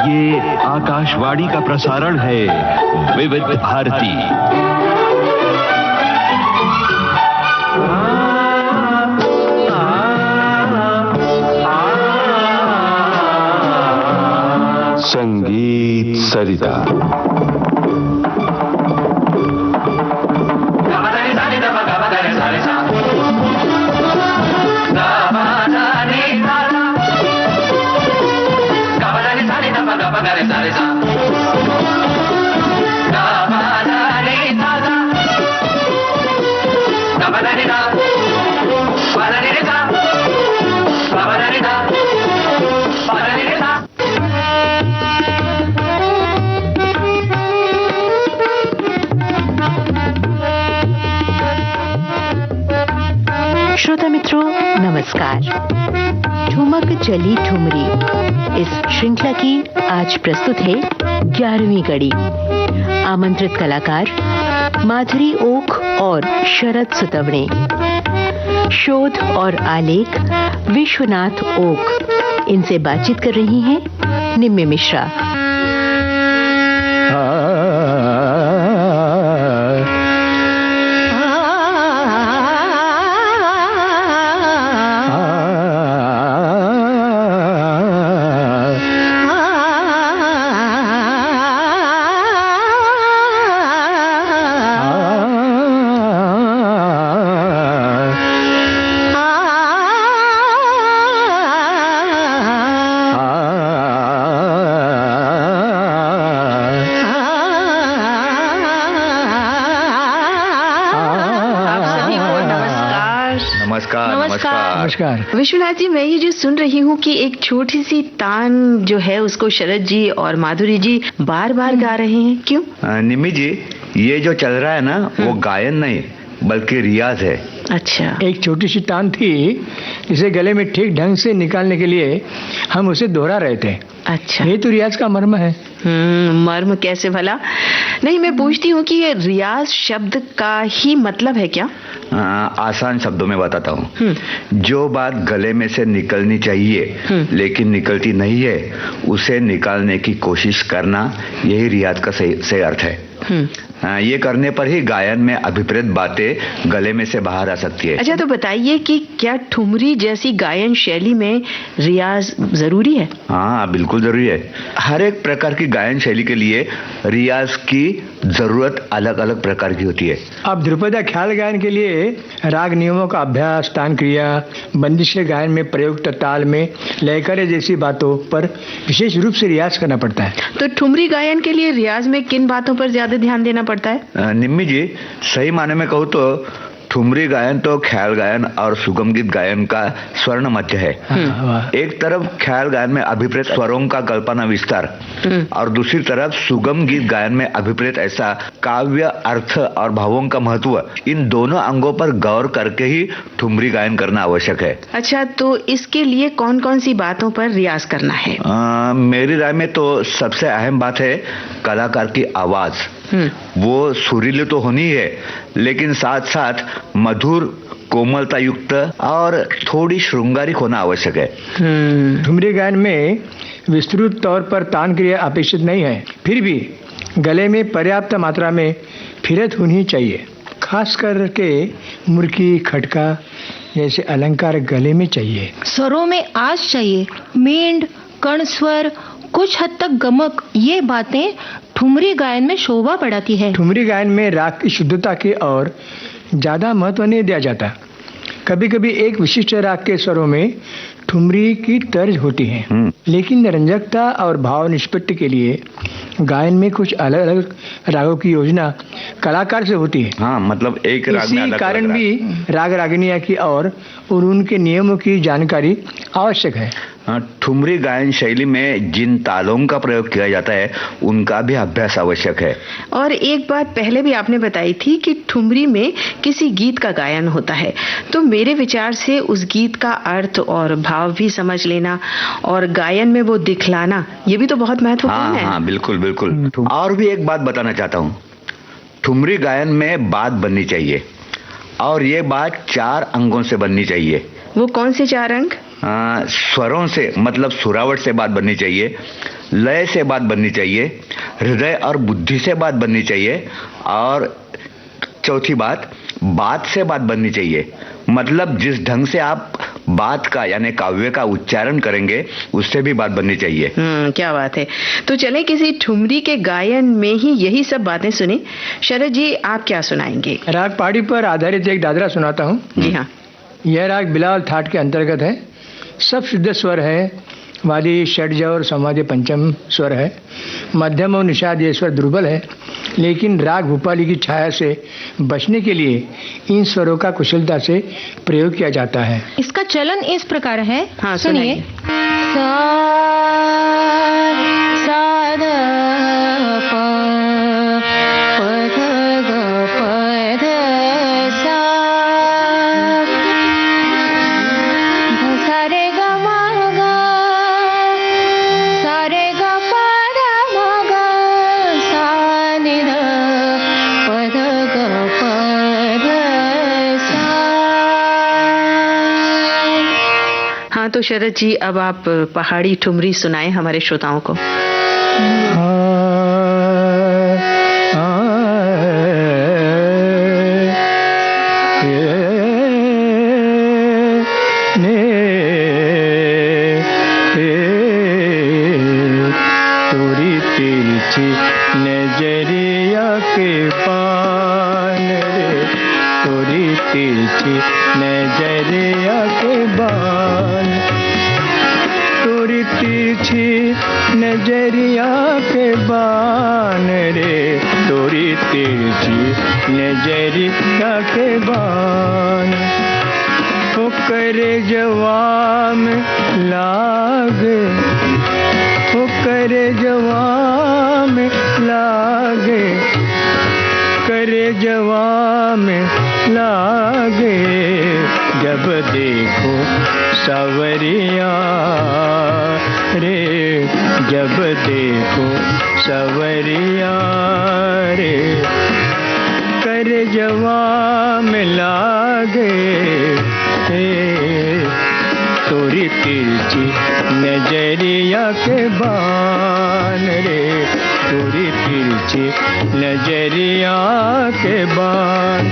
ये आकाशवाणी का प्रसारण है विविध भारती। संगीत सरिता। श्रोता मित्रों नमस्कार। ठुमक चली ठुमरी इस श्रृंखला की आज प्रस्तुत है 11वीं कड़ी। आमंत्रित कलाकार माधुरी ओक और शरद सुतवणे। शोध और आलेख विश्वनाथ ओक। इनसे बातचीत कर रही हैं निम्मी मिश्रा। नमस्कार। विश्वनाथ जी, मैं ये जो सुन रही हूँ कि एक छोटी सी तान जो है उसको शरद जी और माधुरी जी बार बार गा रहे हैं, क्यों? निम्मी जी, ये जो चल रहा है ना वो गायन नहीं बल्कि रियाज है। अच्छा। एक छोटी सी तान थी जिसे गले में ठीक ढंग से निकालने के लिए हम उसे दोहरा रहे थे। अच्छा, ये तो रियाज का मर्म है। मर्म कैसे भला? नहीं, मैं पूछती हूँ कि ये रियाज शब्द का ही मतलब है क्या? आसान शब्दों में बताता हूँ। जो बात गले में से निकलनी चाहिए लेकिन निकलती नहीं है, उसे निकालने की कोशिश करना, यही रियाज का सही अर्थ है। ये करने पर ही गायन में अभिप्रेत बातें गले में से बाहर आ सकती है। अच्छा, तो बताइए कि क्या ठुमरी जैसी गायन शैली में रियाज जरूरी है? हाँ, बिल्कुल जरूरी है। हर एक प्रकार की गायन शैली के लिए रियाज की जरूरत अलग अलग प्रकार की होती है। अब ध्रुपद या ख्याल गायन के लिए राग नियमों का अभ्यास, तान क्रिया, बंदिश के गायन में प्रयुक्त ताल में लयकारे जैसी बातों पर विशेष रूप से रियाज करना पड़ता है। तो ठुमरी गायन के लिए रियाज में किन बातों पर ज्यादा ध्यान देना पड़ता है? निम्मी जी, सही माने में कहूँ तो ठुमरी गायन तो ख्याल गायन और सुगम गीत गायन का स्वर्ण मध्य है। एक तरफ ख्याल गायन में अभिप्रेत स्वरों का कल्पना विस्तार और दूसरी तरफ सुगम गीत गायन में अभिप्रेत ऐसा काव्य अर्थ और भावों का महत्व। इन दोनों अंगों पर गौर करके ही ठुमरी गायन करना आवश्यक है। अच्छा, तो इसके लिए कौन कौन सी बातों पर रियाज करना है? मेरी राय में तो सबसे अहम बात है कलाकार की आवाज। वो सुरीली तो होनी है लेकिन साथ साथ मधुर, कोमलता युक्त और थोड़ी श्रृंगारिक होना आवश्यक है। ठुमरी गायन में विस्तृत तौर पर तान क्रिया अपेक्षित नहीं है, फिर भी गले में पर्याप्त मात्रा में फिरत होनी चाहिए। खास करके मुर्की, खटका जैसे अलंकार गले में चाहिए। स्वरों में आस चाहिए, मेंढ, कण स्वर, कुछ हद तक गमक, ये बातें ठुमरी गायन में शोभा बढ़ाती है। ठुमरी गायन में राग की शुद्धता की और ज्यादा महत्व नहीं दिया जाता। कभी कभी एक विशिष्ट राग के स्वरों में ठुमरी की तर्ज होती है, लेकिन रंजकता और भाव निष्पत्ति के लिए गायन में कुछ अलग अलग रागों की योजना कलाकार से होती है। हाँ, मतलब एक राग में इसी कारण भी राग रागिनियां की और उनके नियमों की जानकारी आवश्यक है। ठुमरी गायन शैली में जिन तालों का प्रयोग किया जाता है उनका भी अभ्यास आवश्यक है। और एक बात पहले भी आपने बताई थी कि ठुमरी में किसी गीत का गायन होता है, तो मेरे विचार से उस गीत का अर्थ और भाव भी समझ लेना और गायन में वो दिखलाना, ये भी तो बहुत महत्वपूर्ण है। हाँ, बिल्कुल बिल्कुल। और भी एक बात बताना चाहता हूँ, ठुमरी गायन में बात बननी चाहिए और ये बात 4 अंगों से बननी चाहिए। वो कौन से 4 अंग? स्वरों से मतलब सुरावट से बात बननी चाहिए, लय से बात बननी चाहिए, हृदय और बुद्धि से बात बननी चाहिए, और चौथी बात से बात बननी चाहिए। मतलब जिस ढंग से आप बात का यानी काव्य का उच्चारण करेंगे उससे भी बात बननी चाहिए। क्या बात है। तो चले किसी ठुमरी के गायन में ही यही सब बातें सुने। शरद जी, आप क्या सुनाएंगे? राग पहाड़ी पर आधारित एक दादरा सुनाता हूँ। जी हाँ। यह राग बिलावल थाट के अंतर्गत है। सब शुद्ध स्वर है, वादी षड्ज और समाधि पंचम स्वर है, मध्यम और निषाद ये स्वर दुर्बल है, लेकिन राग भूपाली की छाया से बचने के लिए इन स्वरों का कुशलता से प्रयोग किया जाता है। इसका चलन इस प्रकार है। हाँ, सुनिए। सा सा ध प प ध ग प ध सा ध सा रे ग म ग सा रे ग प ध म ग सा नि ध प ध ग प ध सा। हाँ, तो शरद जी अब आप पहाड़ी ठुमरी सुनाएं हमारे श्रोताओं को। तोरी तिरछी नजरिया के बान रे, तोरी तिरछी नजरिया के बान, तोरी तिरछी नजरिया के बान रे, तोरी तिरछी नजरिया के बान। ओ करे जवाम लागे, ओ करे जवाम लागे, करे जवाम लागे, जब देखो सवरिया रे, जब देखो सवरिया रे, करे जवाम लागे, तोरी तिरछी नजरिया के बान रे, तोरी तिरछी नजरिया के बान।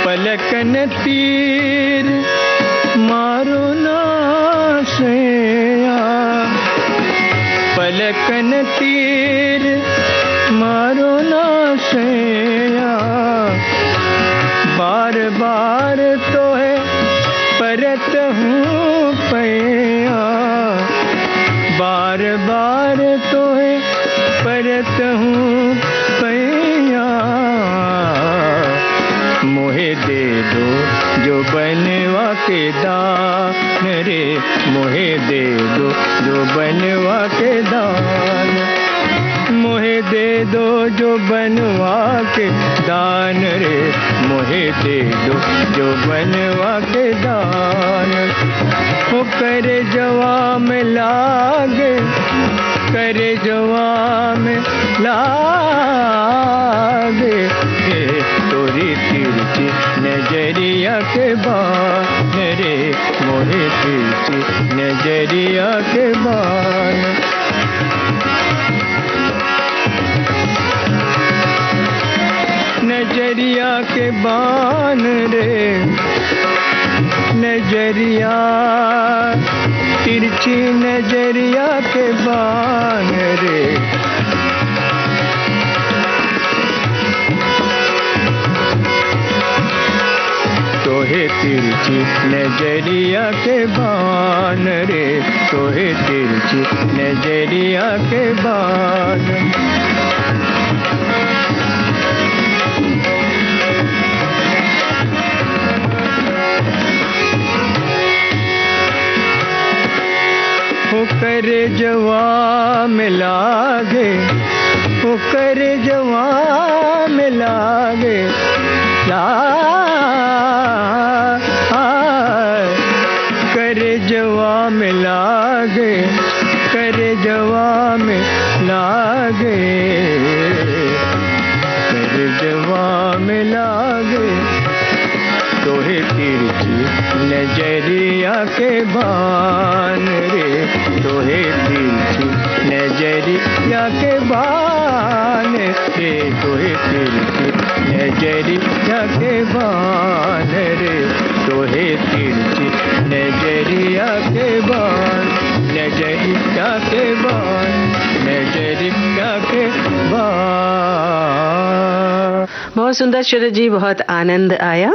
पलकन तीर मारो ना सैया, पलकन तीर मारो ना सैया, बार बार तो है परत हूँ पैया, बार बार तो है परत हूँ पैया, मोहे दे दो जो बनवा के दान रे, मोहे दे दो जो बनवा के दान, मोहे दे दो जो बनवा के दान रे, मोहे दे दो जो बनवा के दान। वो करे जवाम लागे, करे जवाम लागे, तोरी तिरछी नजरिया के बान रे, मोहे तिरछी नजरिया के बान। नजरिया के बान रे, नजरिया तिरछी नजरिया के बान रे, तोहे तिरछी नजरिया के बान रे, तोहे तिरछी नजरिया के बान। हो करे जवाम लागे, हो करे जवाम लागे, करे जवाम लागे, करे जवाम गिरजवा में लागे तोहे तिरछी नजरिया के बान रे, तोहे तिरछी नजरिया के बान रे, तोहे तिरछी नजरिया के बान रे, तोहे तिरछी नजरिया के बान, नजरिया के बान, नजरिया के बान। बहुत सुंदर शरद जी, बहुत आनंद आया।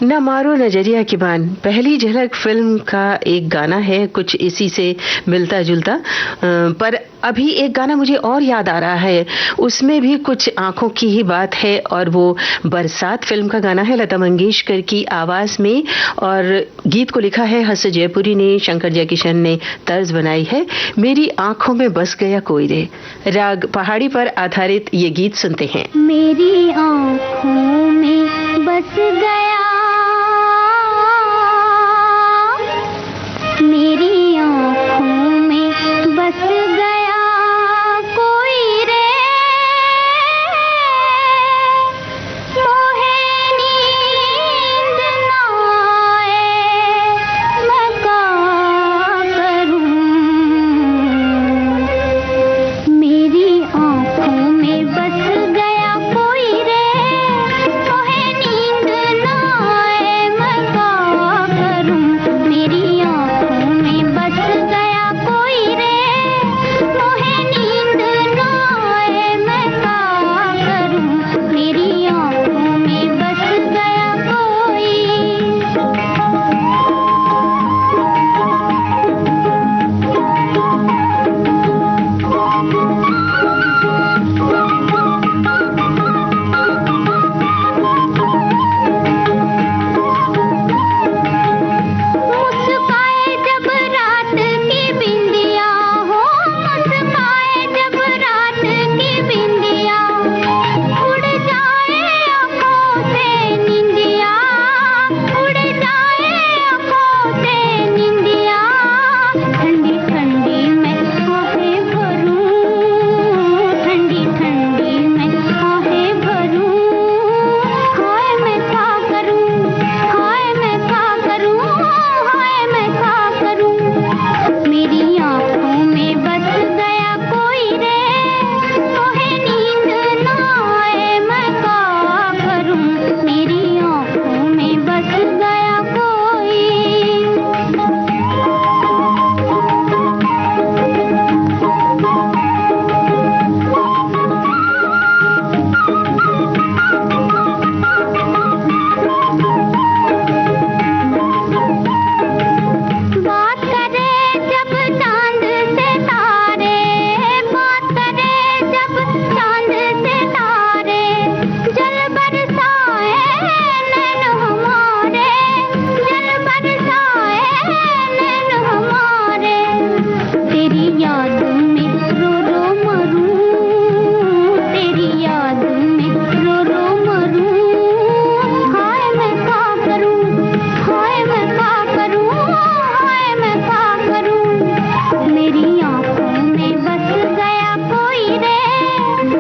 न मारो नजरिया की बान, पहली झलक फिल्म का एक गाना है, कुछ इसी से मिलता जुलता। पर अभी एक गाना मुझे और याद आ रहा है, उसमें भी कुछ आंखों की ही बात है, और वो बरसात फिल्म का गाना है, लता मंगेशकर की आवाज में, और गीत को लिखा है हंस जयपुरी ने, शंकर जयकिशन ने तर्ज बनाई है। मेरी आंखों में बस गया कोई रे, राग पहाड़ी पर आधारित ये गीत सुनते हैं। मेरी आंखों में बस गया, मेरी आंखों में बस गया कोई रे, मोहे नींद ना आए मैं क्या करूं, मेरी आंखों में बस गया कोई रे, मोहे नींद ना आए मैं क्या करूं, मेरी आंखों में बस गया कोई रे, मोहे नींद ना आए मैं क्या करूं, मेरी आंखों में बस गया कोई। मुस्काए जब रात की बिंदिया हो, मुस्काए जब रात की बिंदिया, उड़ जाए आँखों से निंदिया, उड़ जाए आँखों से निंदिया, ठंडी ठंडी मैं आहें भरूं, ठंडी ठंडी मैं आहें भरूं, हाय मैं क्या करूं, हाय मैं क्या करूं, हाय मैं क्या करूं, मेरी आंखों में बस गया कोई रे, मोहे नींद ना आए मैं क्या करूं, मेरी आंखों में बस गया कोई। बात करे जब चांद से तारे, बात करे जब चांद से तारे, जल बरसाए नैन हमारे, जल बरसाए नैन हमारे, तेरी याद में रो रो मरूं, तेरी याद में रो रो मरूं, हाय मैं क्या करूं, हाय मैं क्या करूं, हाय मैं क्या करूं, मेरी आंखों में बस गया कोई रे,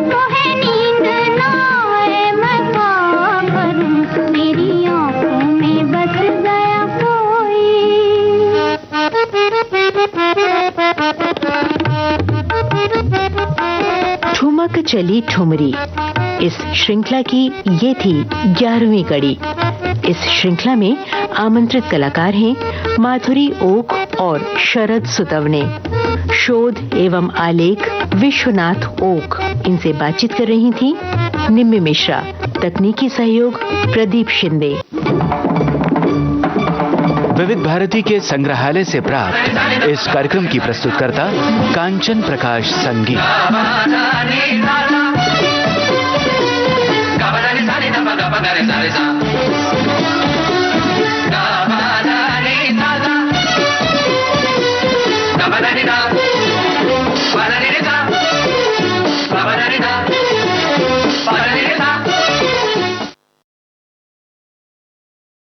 मोहे नींद ना आए मैं क्या करूं, मेरी आंखों में बस गया कोई। ठुमक चली ठुमरी, इस श्रृंखला की ये थी 11वीं कड़ी। इस श्रृंखला में आमंत्रित कलाकार हैं माधुरी ओक और शरद सुतवने। शोध एवं आलेख विश्वनाथ ओक। इनसे बातचीत कर रही थी निम्मी मिश्रा। तकनीकी सहयोग प्रदीप शिंदे। विविध भारती के संग्रहालय से प्राप्त इस कार्यक्रम की प्रस्तुतकर्ता कांचन प्रकाश संगीत।